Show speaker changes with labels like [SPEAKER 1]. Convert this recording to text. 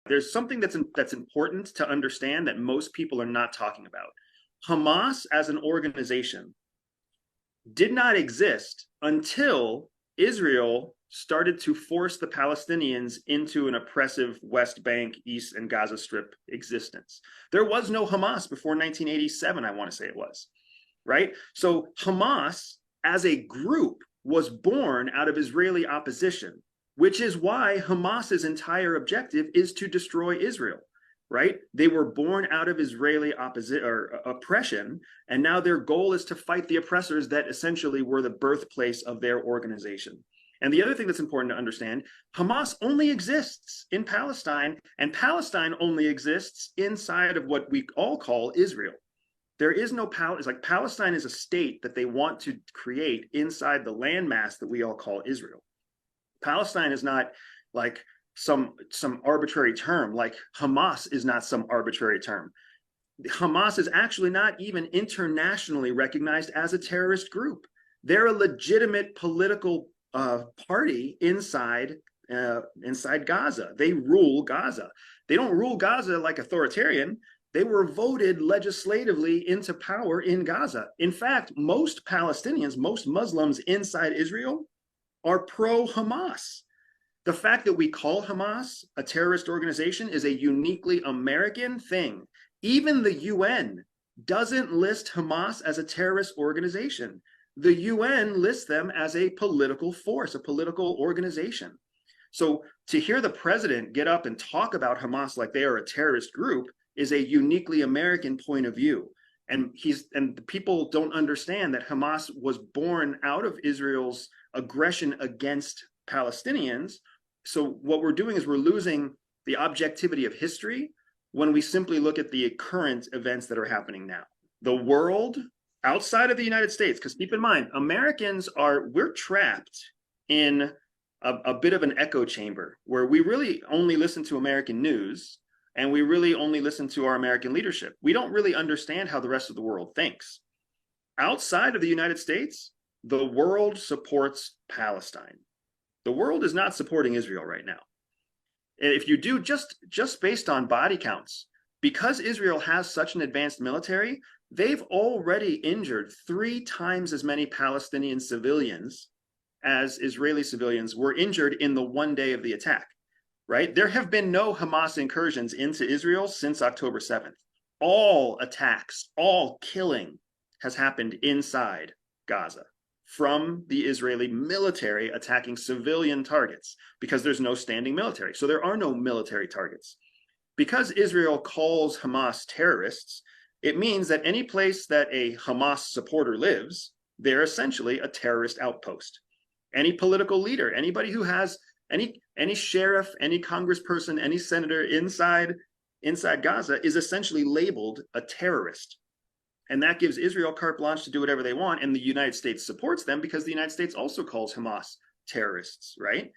[SPEAKER 1] there's something that's important to understand that most people are not talking about. Hamas as an organization did not exist until Israel started to force the Palestinians into an oppressive West Bank, East and Gaza Strip existence. There was no Hamas before 1987, I want to say it was, right? So Hamas as a group was born out of Israeli opposition, which is why Hamas's entire objective is to destroy Israel, right? They were born out of Israeli oppression, and now their goal is to fight the oppressors that essentially were the birthplace of their organization. And the other thing that's important to understand, Hamas only exists in Palestine, and Palestine only exists inside of what we all call Israel. There is no it's like Palestine is a state that they want to create inside the landmass that we all call Israel. Palestine is not like some arbitrary term, like Hamas is not some arbitrary term. Hamas is actually not even internationally recognized as a terrorist group. They're a legitimate political party inside Gaza. They rule Gaza. They don't rule Gaza like authoritarian. They were voted legislatively into power in Gaza. In fact, most Palestinians, most Muslims inside Israel are pro-Hamas. The fact that we call Hamas a terrorist organization is a uniquely American thing. Even the UN doesn't list Hamas as a terrorist organization. The UN lists them as a political force, a political organization. So to hear the president get up and talk about Hamas like they are a terrorist group is a uniquely American point of view. And the people don't understand that Hamas was born out of Israel's aggression against Palestinians. So what we're doing is we're losing the objectivity of history when we simply look at the current events that are happening now. The world outside of the United States, because keep in mind, we're trapped in a bit of an echo chamber where we really only listen to American news and we really only listen to our American leadership. We don't really understand how the rest of the world thinks. Outside of the United States, the world supports Palestine. The world is not supporting Israel right now. If you do, just based on body counts, because Israel has such an advanced military, they've already injured 3 times as many Palestinian civilians as Israeli civilians were injured in the one day of the attack, right? There have been no Hamas incursions into Israel since October 7th. All attacks, all killing has happened inside Gaza from the Israeli military attacking civilian targets because there's no standing military. So there are no military targets. Because Israel calls Hamas terrorists, it means that any place that a Hamas supporter lives, they're essentially a terrorist outpost. Any political leader, anybody who has any sheriff, any congressperson, any senator inside Gaza is essentially labeled a terrorist. And that gives Israel carte blanche to do whatever they want. And the United States supports them because the United States also calls Hamas terrorists, right?